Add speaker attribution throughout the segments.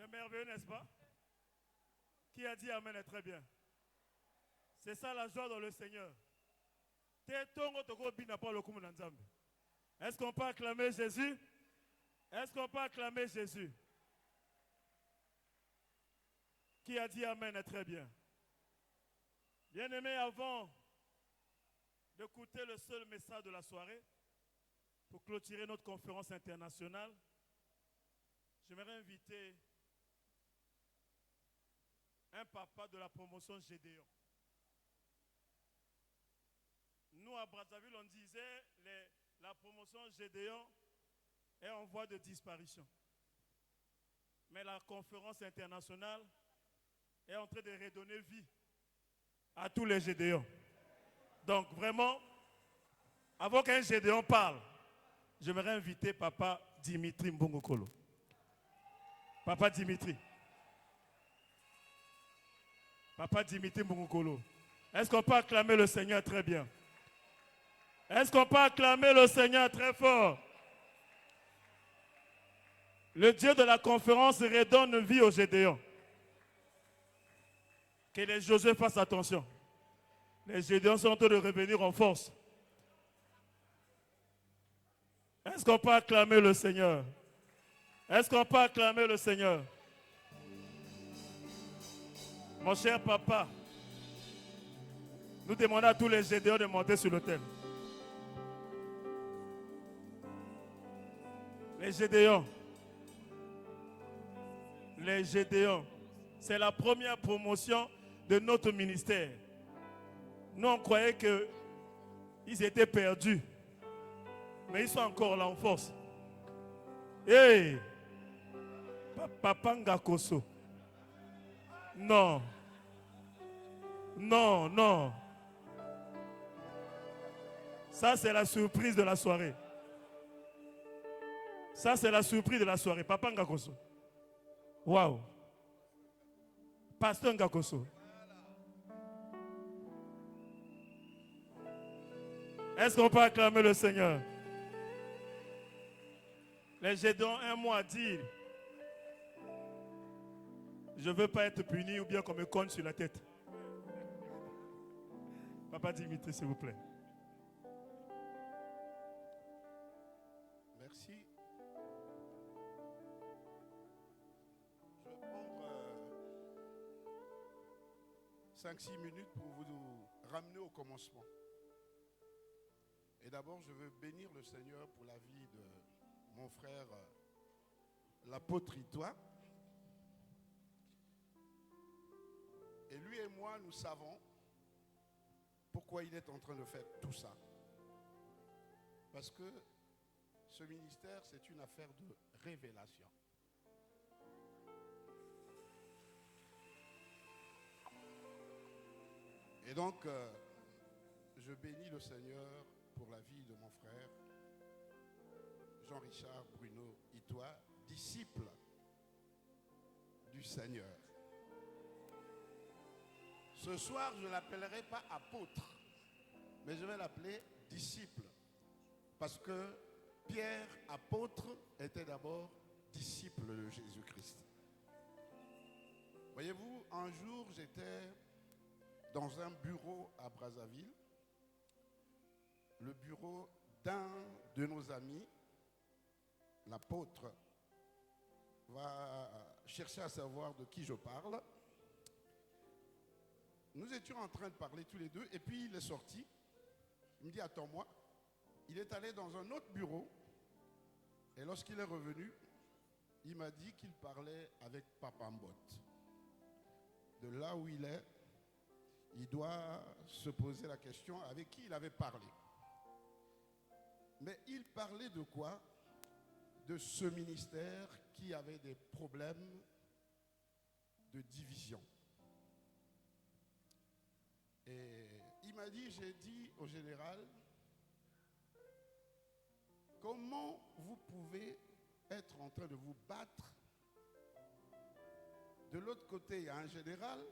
Speaker 1: C'est merveilleux, n'est-ce pas? Qui a dit Amen est très bien. C'est ça la joie dans le Seigneur. Est-ce qu'on peut acclamer Jésus? Est-ce qu'on peut acclamer Jésus? Qui a dit Amen est très bien. Bien-aimés, avant d'écouter le seul message de la soirée, pour clôturer notre conférence internationale, j'aimerais inviter un papa de la promotion Gédéon. Nous, à Brazzaville, on disait la promotion Gédéon est en voie de disparition. Mais la conférence internationale est en train de redonner vie à tous les Gédéons. Donc, vraiment, avant qu'un Gédéon parle, j'aimerais inviter Papa Dimitri Mbongokolo. Papa Dimitri. Papa Dimitri Mbongokolo. Est-ce qu'on peut acclamer le Seigneur très bien? Est-ce qu'on peut acclamer le Seigneur très fort? Le Dieu de la conférence redonne vie aux Gédéons. Que les Josué fassent attention. Les Gédéons sont en train de revenir en force. Est-ce qu'on peut acclamer le Seigneur? Est-ce qu'on peut acclamer le Seigneur? Mon cher papa, nous demandons à tous les Gédéons de monter sur l'autel. Les Gédéons. Les Gédéons. C'est la première promotion de notre ministère. Nous, on croyait qu'ils étaient perdus. Mais ils sont encore là en force. Hey! Papa Ngakoso. Non. Non, non. Ça, c'est la surprise de la soirée. Ça, c'est la surprise de la soirée. Papa Ngakoso. Waouh. Pasteur Ngakoso. Est-ce qu'on peut acclamer le Seigneur? Les Gédéons, un mot à dire. Je ne veux pas être puni ou bien qu'on me cogne sur la tête. Papa Dimitri, s'il vous plaît.
Speaker 2: Merci. Je vais prendre 5-6 minutes pour vous ramener au commencement. Et d'abord, je veux bénir le Seigneur pour la vie de mon frère, l'apôtre Itois. Et lui et moi, nous savons pourquoi il est en train de faire tout ça. Parce que ce ministère, c'est une affaire de révélation. Et donc, je bénis le Seigneur pour la vie de mon frère, Jean-Richard Bruno Itois, disciple du Seigneur. Ce soir, je ne l'appellerai pas apôtre, mais je vais l'appeler disciple. Parce que Pierre, apôtre, était d'abord disciple de Jésus-Christ. Voyez-vous, un jour, j'étais dans un bureau à Brazzaville, le bureau d'un de nos amis, l'apôtre, va chercher à savoir de qui je parle. Nous étions en train de parler tous les deux, et puis il est sorti. Il me dit, attends-moi. Il est allé dans un autre bureau, et lorsqu'il est revenu, il m'a dit qu'il parlait avec Papa Mbot. De là où il est, il doit se poser la question avec qui il avait parlé. Mais il parlait de quoi? De ce ministère qui avait des problèmes de division. Et il m'a dit, j'ai dit au général, comment vous pouvez être en train de vous battre? De l'autre côté, il y a un général,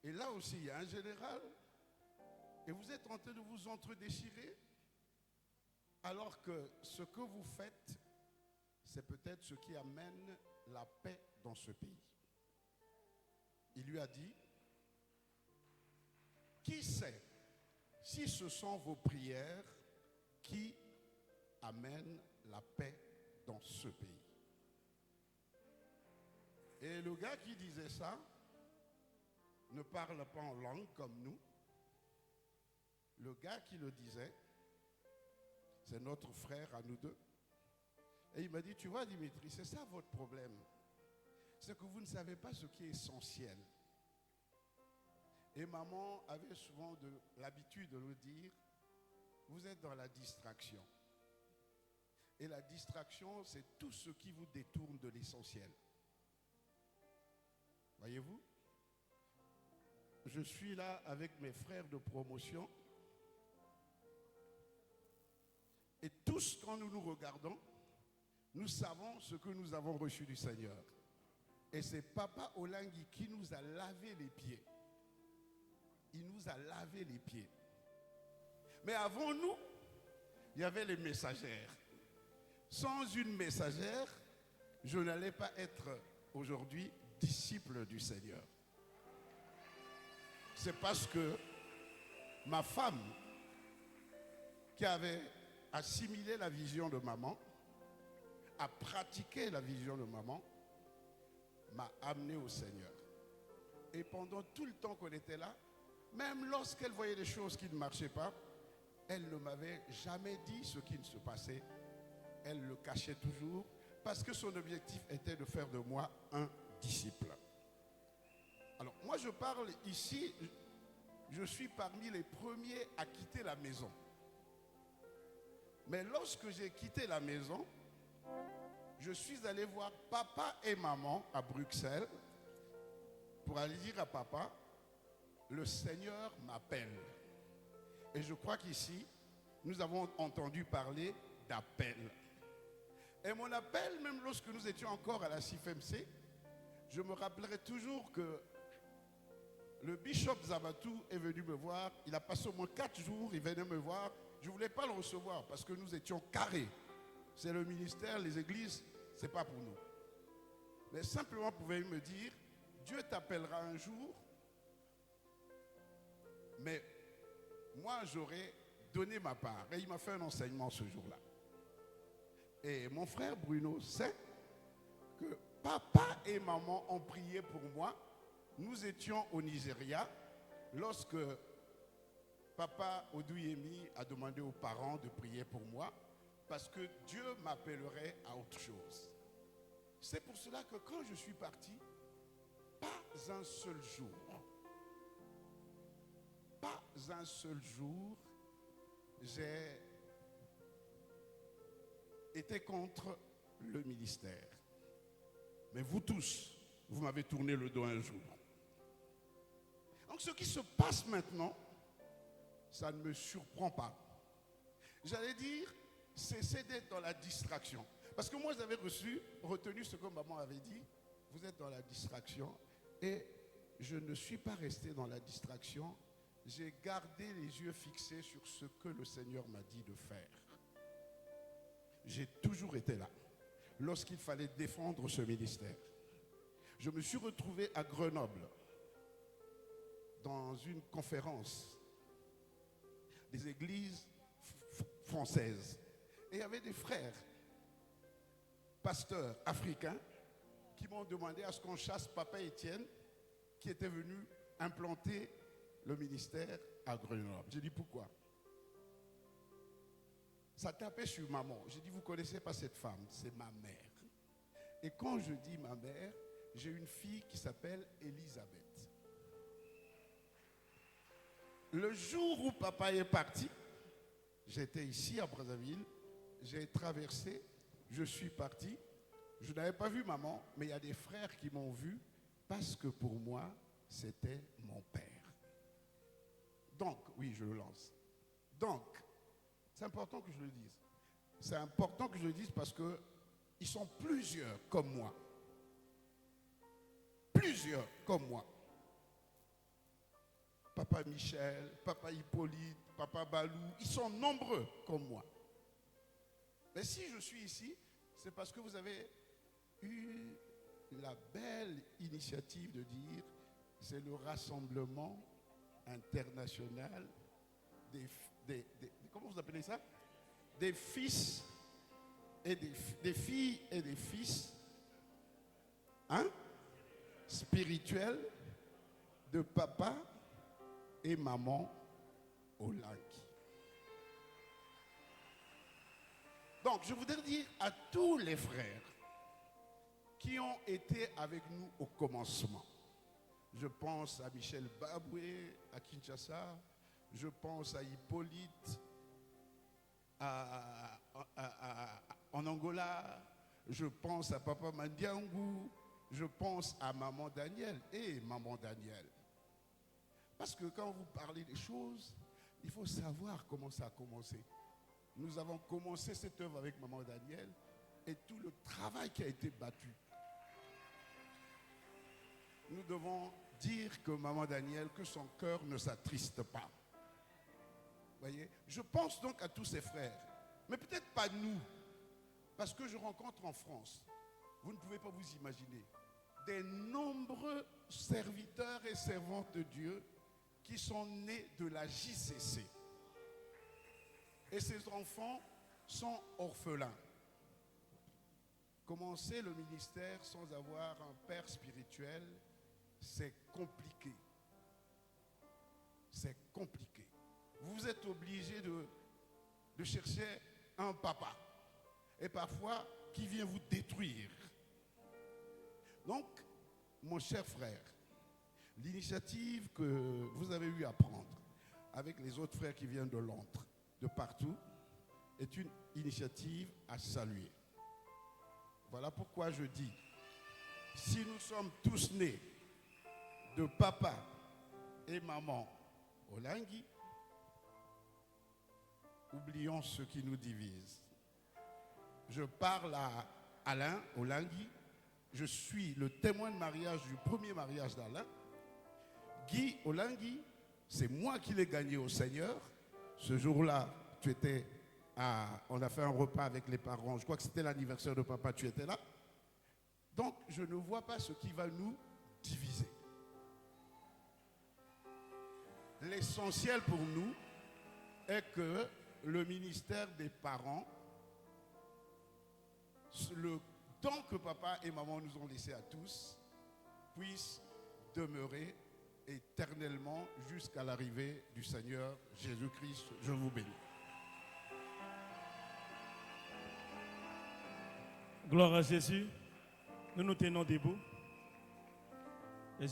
Speaker 2: et là aussi, il y a un général, et vous êtes en train de vous entre-déchirer, alors que ce que vous faites, c'est peut-être ce qui amène la paix dans ce pays. Il lui a dit, qui sait si ce sont vos prières qui amènent la paix dans ce pays? Et le gars qui disait ça ne parle pas en langue comme nous. Le gars qui le disait, c'est notre frère à nous deux. Et il m'a dit, tu vois Dimitri, c'est ça votre problème. C'est que vous ne savez pas ce qui est essentiel. Et maman avait souvent l'habitude de le dire, vous êtes dans la distraction. Et la distraction, c'est tout ce qui vous détourne de l'essentiel. Voyez-vous? Je suis là avec mes frères de promotion. Et tous, quand nous nous regardons, nous savons ce que nous avons reçu du Seigneur. Et c'est Papa Olangui qui nous a lavé les pieds. Il nous a lavé les pieds. Mais avant nous, il y avait les messagères. Sans une messagère, je n'allais pas être aujourd'hui disciple du Seigneur. C'est parce que ma femme, qui avait assimilé la vision de maman, a pratiqué la vision de maman, m'a amené au Seigneur. Et pendant tout le temps qu'on était là, même lorsqu'elle voyait des choses qui ne marchaient pas, elle ne m'avait jamais dit ce qui ne se passait. Elle le cachait toujours parce que son objectif était de faire de moi un disciple. Alors moi je parle ici, je suis parmi les premiers à quitter la maison. Mais lorsque j'ai quitté la maison, je suis allé voir papa et maman à Bruxelles pour aller dire à papa, le Seigneur m'appelle. Et je crois qu'ici, nous avons entendu parler d'appel. Et mon appel, même lorsque nous étions encore à la CIFMC, je me rappellerai toujours que le bishop Zabatou est venu me voir. Il a passé au moins 4 jours, il venait me voir. Je ne voulais pas le recevoir parce que nous étions carrés. C'est le ministère, les églises, ce n'est pas pour nous. Mais simplement, pouvait me dire, Dieu t'appellera un jour, mais moi, j'aurais donné ma part. Et il m'a fait un enseignement ce jour-là. Et mon frère Bruno sait que papa et maman ont prié pour moi. Nous étions au Nigeria lorsque papa Odouyemi a demandé aux parents de prier pour moi parce que Dieu m'appellerait à autre chose. C'est pour cela que quand je suis parti, pas un seul jour, j'ai été contre le ministère. Mais vous tous, vous m'avez tourné le dos un jour. Donc ce qui se passe maintenant, ça ne me surprend pas. J'allais dire, cessez d'être dans la distraction. Parce que moi, j'avais retenu ce que maman avait dit. Vous êtes dans la distraction. Et je ne suis pas resté dans la distraction. J'ai gardé les yeux fixés sur ce que le Seigneur m'a dit de faire. J'ai toujours été là. Lorsqu'il fallait défendre ce ministère. Je me suis retrouvé à Grenoble dans une conférence des églises françaises. Et il y avait des frères, pasteurs africains, qui m'ont demandé à ce qu'on chasse Papa Étienne, qui était venu implanter le ministère à Grenoble. J'ai dit pourquoi? Ça tapait sur maman. J'ai dit, vous ne connaissez pas cette femme, c'est ma mère. Et quand je dis ma mère, j'ai une fille qui s'appelle Elisabeth. Le jour où papa est parti, j'étais ici à Brazzaville, j'ai traversé, je suis parti. Je n'avais pas vu maman, mais il y a des frères qui m'ont vu parce que pour moi, c'était mon père. Donc, oui, je le lance. Donc, c'est important que je le dise. C'est important que je le dise parce qu'ils sont plusieurs comme moi. Plusieurs comme moi. Papa Michel, Papa Hippolyte, Papa Balou, ils sont nombreux comme moi. Mais si je suis ici, c'est parce que vous avez eu la belle initiative de dire c'est le rassemblement international comment vous appelez ça? Des fils et des filles et des fils spirituels de papa et maman Olangi. Donc, je voudrais dire à tous les frères qui ont été avec nous au commencement. Je pense à Michel Baboué, à Kinshasa. Je pense à Hippolyte, en Angola. Je pense à Papa Mandiangou. Je pense à Maman Daniel. Maman Daniel. Parce que quand vous parlez des choses, il faut savoir comment ça a commencé. Nous avons commencé cette œuvre avec Maman Daniel et tout le travail qui a été battu. Nous devons dire que Maman Daniel, que son cœur ne s'attriste pas. Voyez, je pense donc à tous ces frères, mais peut-être pas nous, parce que je rencontre en France, vous ne pouvez pas vous imaginer, des nombreux serviteurs et servantes de Dieu qui sont nés de la JCC. Et ces enfants sont orphelins. Commencer le ministère sans avoir un père spirituel, c'est compliqué. C'est compliqué. Vous êtes obligé de chercher un papa. Et parfois, qui vient vous détruire. Donc, mon cher frère, l'initiative que vous avez eu à prendre avec les autres frères qui viennent de Londres, de partout, est une initiative à saluer. Voilà pourquoi je dis, si nous sommes tous nés de papa et maman Olangi, oublions ce qui nous divise. Je parle à Alain Olangi, je suis le témoin de mariage du premier mariage d'Alain. Guy Olangi, c'est moi qui l'ai gagné au Seigneur. Ce jour-là, tu étais on a fait un repas avec les parents. Je crois que c'était l'anniversaire de papa, tu étais là. Donc, je ne vois pas ce qui va nous diviser. L'essentiel pour nous est que le ministère des parents, le don que papa et maman nous ont laissé à tous, puisse demeurer éternellement jusqu'à l'arrivée du Seigneur Jésus-Christ. Je vous bénis.
Speaker 1: Gloire à Jésus. Nous nous tenons debout. Et